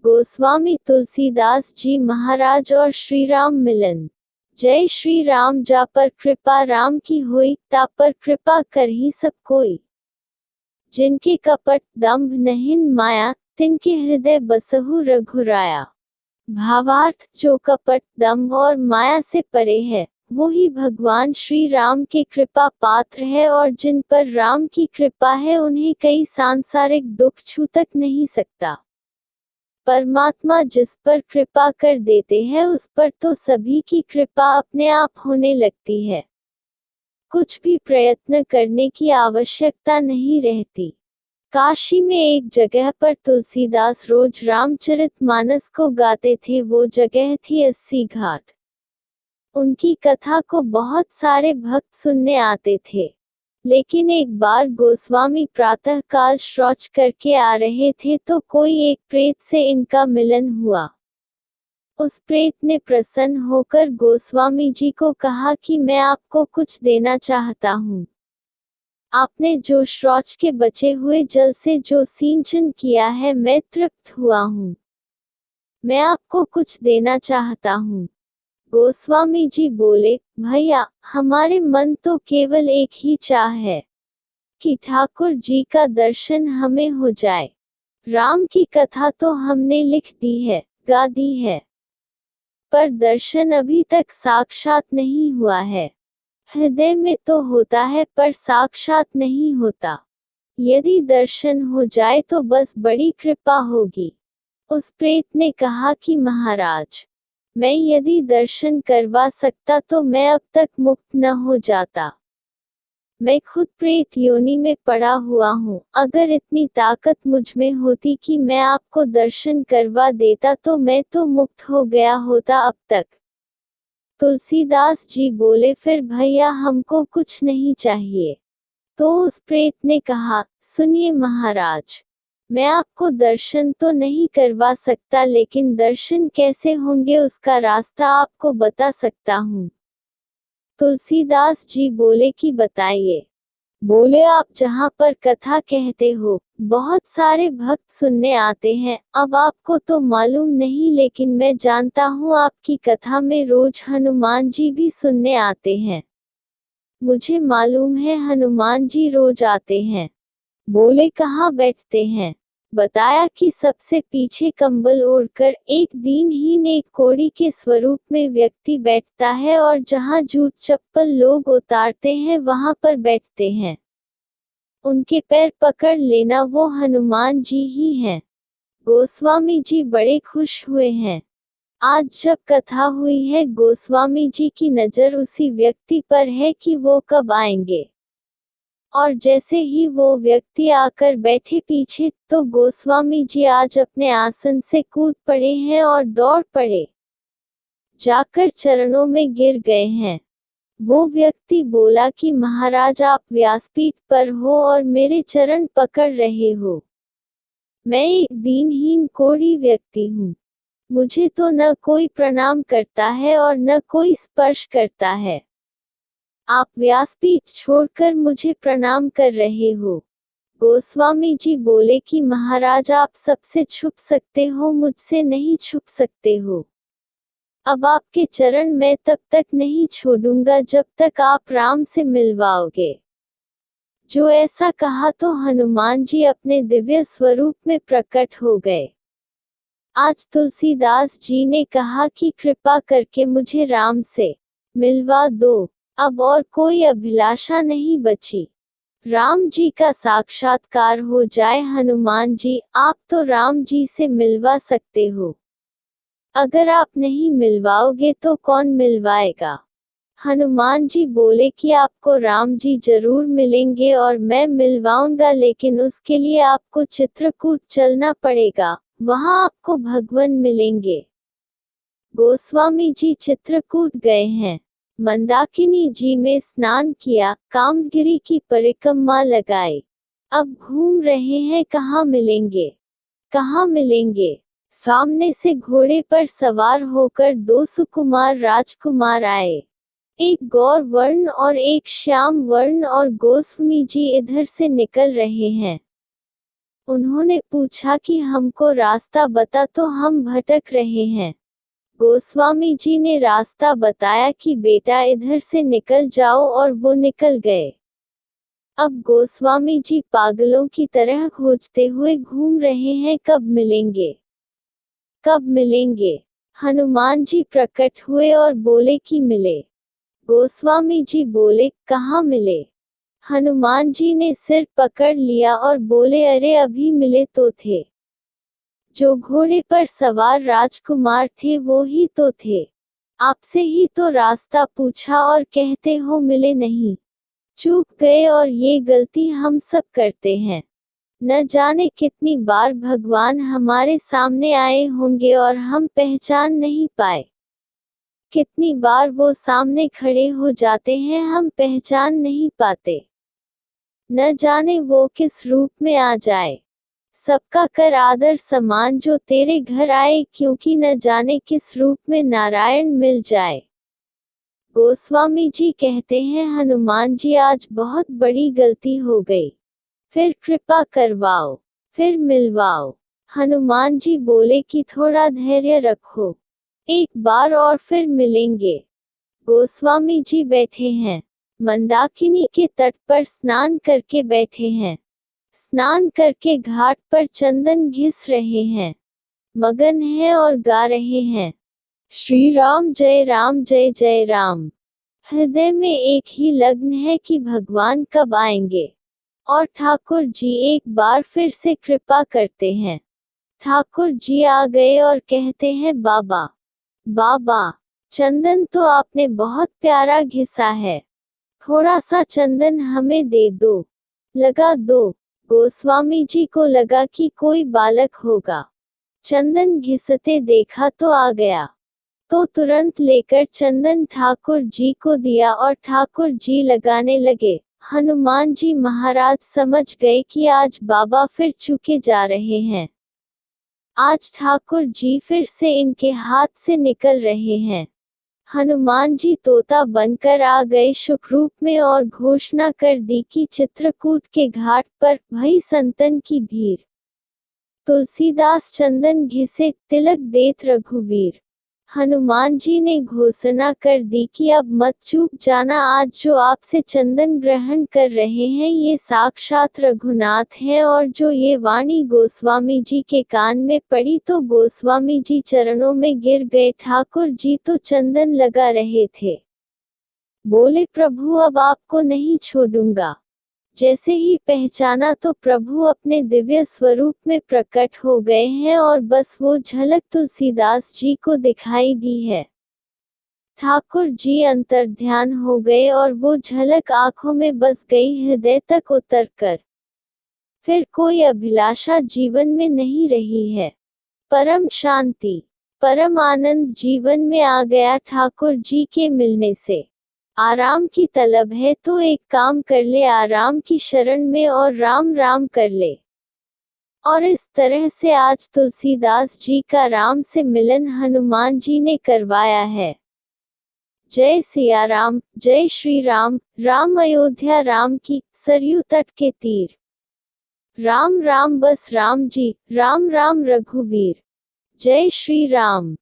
गोस्वामी तुलसीदास जी महाराज और श्री राम मिलन। जय श्री राम। जा पर कृपा राम की हुई, ता पर कृपा कर ही सब कोई। जिनके कपट दंभ नहिन माया, तिनके हृदय बसहु रघुराया। भावार्थ, जो कपट दंभ और माया से परे है, वो ही भगवान श्री राम के कृपा पात्र है, और जिन पर राम की कृपा है उन्हें कई सांसारिक दुख छू तक नहीं सकता। परमात्मा जिस पर कृपा कर देते हैं उस पर तो सभी की कृपा अपने आप होने लगती है। कुछ भी प्रयत्न करने की आवश्यकता नहीं रहती। काशी में एक जगह पर तुलसीदास रोज रामचरितमानस को गाते थे। वो जगह थी 80 घाट। उनकी कथा को बहुत सारे भक्त सुनने आते थे। लेकिन एक बार गोस्वामी प्रातः काल शौच करके आ रहे थे तो कोई एक प्रेत से इनका मिलन हुआ। उस प्रेत ने प्रसन्न होकर गोस्वामी जी को कहा कि मैं आपको कुछ देना चाहता हूँ। आपने जो शौच के बचे हुए जल से जो सिंचन किया है, मैं तृप्त हुआ हूँ। मैं आपको कुछ देना चाहता हूँ। गोस्वामी जी बोले, भैया, हमारे मन तो केवल एक ही चाह है कि ठाकुर जी का दर्शन हमें हो जाए। राम की कथा तो हमने लिख दी है, गा दी है, पर दर्शन अभी तक साक्षात नहीं हुआ है। हृदय में तो होता है पर साक्षात नहीं होता। यदि दर्शन हो जाए तो बस बड़ी कृपा होगी। उस प्रेत ने कहा कि महाराज, मैं यदि दर्शन करवा सकता तो मैं अब तक मुक्त न हो जाता। मैं खुद प्रेत योनि में पड़ा हुआ हूँ। अगर इतनी ताकत मुझ में होती कि मैं आपको दर्शन करवा देता तो मैं तो मुक्त हो गया होता अब तक। तुलसीदास जी बोले, फिर भैया हमको कुछ नहीं चाहिए। तो उस प्रेत ने कहा, सुनिए महाराज, मैं आपको दर्शन तो नहीं करवा सकता, लेकिन दर्शन कैसे होंगे उसका रास्ता आपको बता सकता हूँ। तुलसीदास जी बोले कि बताइए। बोले, आप जहाँ पर कथा कहते हो, बहुत सारे भक्त सुनने आते हैं। अब आपको तो मालूम नहीं, लेकिन मैं जानता हूँ आपकी कथा में रोज हनुमान जी भी सुनने आते हैं। मुझे मालूम है हनुमान जी रोज आते हैं। बोले, कहाँ बैठते हैं? बताया कि सबसे पीछे कंबल ओढ़कर एक दीनहीन एक कोढ़ी के स्वरूप में व्यक्ति बैठता है, और जहाँ जूत चप्पल लोग उतारते हैं वहां पर बैठते हैं। उनके पैर पकड़ लेना, वो हनुमान जी ही हैं। गोस्वामी जी बड़े खुश हुए हैं। आज जब कथा हुई है, गोस्वामी जी की नजर उसी व्यक्ति पर है कि वो कब आएंगे। और जैसे ही वो व्यक्ति आकर बैठे पीछे, तो गोस्वामी जी आज अपने आसन से कूद पड़े हैं और दौड़ पड़े, जाकर चरणों में गिर गए हैं। वो व्यक्ति बोला कि महाराज, आप व्यासपीठ पर हो और मेरे चरण पकड़ रहे हो। मैं एक दीनहीन कोढ़ी व्यक्ति हूँ। मुझे तो न कोई प्रणाम करता है और न कोई स्पर्श करता है। आप व्यासपीठ छोड़कर मुझे प्रणाम कर रहे हो। गोस्वामी जी बोले कि महाराज, आप सबसे छुप सकते हो, मुझसे नहीं छुप सकते हो। अब आपके चरण मैं तब तक नहीं छोड़ूंगा जब तक आप राम से मिलवाओगे। जो ऐसा कहा तो हनुमान जी अपने दिव्य स्वरूप में प्रकट हो गए। आज तुलसीदास जी ने कहा कि कृपा करके मुझे राम से मिलवा दो। अब और कोई अभिलाषा नहीं बची। राम जी का साक्षात्कार हो जाए। हनुमान जी, आप तो राम जी से मिलवा सकते हो। अगर आप नहीं मिलवाओगे तो कौन मिलवाएगा? हनुमान जी बोले कि आपको राम जी जरूर मिलेंगे और मैं मिलवाऊंगा, लेकिन उसके लिए आपको चित्रकूट चलना पड़ेगा। वहां आपको भगवान मिलेंगे। गोस्वामी जी चित्रकूट गए हैं। मंदाकिनी जी में स्नान किया, कामगिरी की परिक्रमा लगाई। अब घूम रहे हैं कहाँ मिलेंगे, कहाँ मिलेंगे। सामने से घोड़े पर सवार होकर दो सुकुमार राजकुमार आए। एक गौर वर्ण और एक श्याम वर्ण, और गोस्वामी जी इधर से निकल रहे हैं। उन्होंने पूछा कि हमको रास्ता बता, तो हम भटक रहे हैं। गोस्वामी जी ने रास्ता बताया कि बेटा इधर से निकल जाओ, और वो निकल गए। अब गोस्वामी जी पागलों की तरह खोजते हुए घूम रहे हैं, कब मिलेंगे, कब मिलेंगे। हनुमान जी प्रकट हुए और बोले कि मिले। गोस्वामी जी बोले, कहाँ मिले। हनुमान जी ने सिर पकड़ लिया और बोले, अरे अभी मिले तो थे। जो घोड़े पर सवार राजकुमार थे वो ही तो थे। आपसे ही तो रास्ता पूछा और कहते हो मिले नहीं। चूक गए, और ये गलती हम सब करते हैं। न जाने कितनी बार भगवान हमारे सामने आए होंगे और हम पहचान नहीं पाए। कितनी बार वो सामने खड़े हो जाते हैं, हम पहचान नहीं पाते। न जाने वो किस रूप में आ जाए। सबका कर आदर समान जो तेरे घर आए, क्योंकि न जाने किस रूप में नारायण मिल जाए। गोस्वामी जी कहते हैं, हनुमान जी आज बहुत बड़ी गलती हो गई। फिर कृपा करवाओ, फिर मिलवाओ। हनुमान जी बोले कि थोड़ा धैर्य रखो, एक बार और फिर मिलेंगे। गोस्वामी जी बैठे हैं, मंदाकिनी के तट पर स्नान करके बैठे हैं। स्नान करके घाट पर चंदन घिस रहे हैं, मगन हैं और गा रहे हैं, श्री राम जय जय राम। हृदय में एक ही लग्न है कि भगवान कब आएंगे। और ठाकुर जी एक बार फिर से कृपा करते हैं। ठाकुर जी आ गए और कहते हैं, बाबा, बाबा, चंदन तो आपने बहुत प्यारा घिसा है, थोड़ा सा चंदन हमें दे दो, लगा दो। गोस्वामी जी को लगा कि कोई बालक होगा। चंदन घिसते देखा तो आ गया, तो तुरंत लेकर चंदन ठाकुर जी को दिया और ठाकुर जी लगाने लगे। हनुमान जी महाराज समझ गए कि आज बाबा फिर चूके जा रहे हैं। आज ठाकुर जी फिर से इनके हाथ से निकल रहे हैं। हनुमान जी तोता बनकर आ गए सुखरूप में और घोषणा कर दी कि चित्रकूट के घाट पर भई संतन की भीड़। तुलसीदास चंदन घिसे, तिलक देत रघुवीर। हनुमान जी ने घोषणा कर दी कि अब मत चूक जाना, आज जो आपसे चंदन ग्रहण कर रहे हैं ये साक्षात रघुनाथ हैं। और जो ये वाणी गोस्वामी जी के कान में पड़ी तो गोस्वामी जी चरणों में गिर गए। ठाकुर जी तो चंदन लगा रहे थे, बोले, प्रभु अब आपको नहीं छोड़ूंगा। जैसे ही पहचाना तो प्रभु अपने दिव्य स्वरूप में प्रकट हो गए हैं, और बस वो झलक तुलसीदास जी को दिखाई दी है। ठाकुर जी अंतर्ध्यान हो गए और वो झलक आंखों में बस गई, हृदय तक उतरकर। फिर कोई अभिलाषा जीवन में नहीं रही है। परम शांति, परम आनंद जीवन में आ गया ठाकुर जी के मिलने से। आराम की तलब है तो एक काम कर ले आराम की शरण में, और राम राम कर ले। और इस तरह से आज तुलसीदास जी का राम से मिलन हनुमान जी ने करवाया है। जय सिया राम, जय श्री राम। राम अयोध्या राम की, सरयू तट के तीर। राम राम बस राम जी, राम राम रघुवीर। जय श्री राम।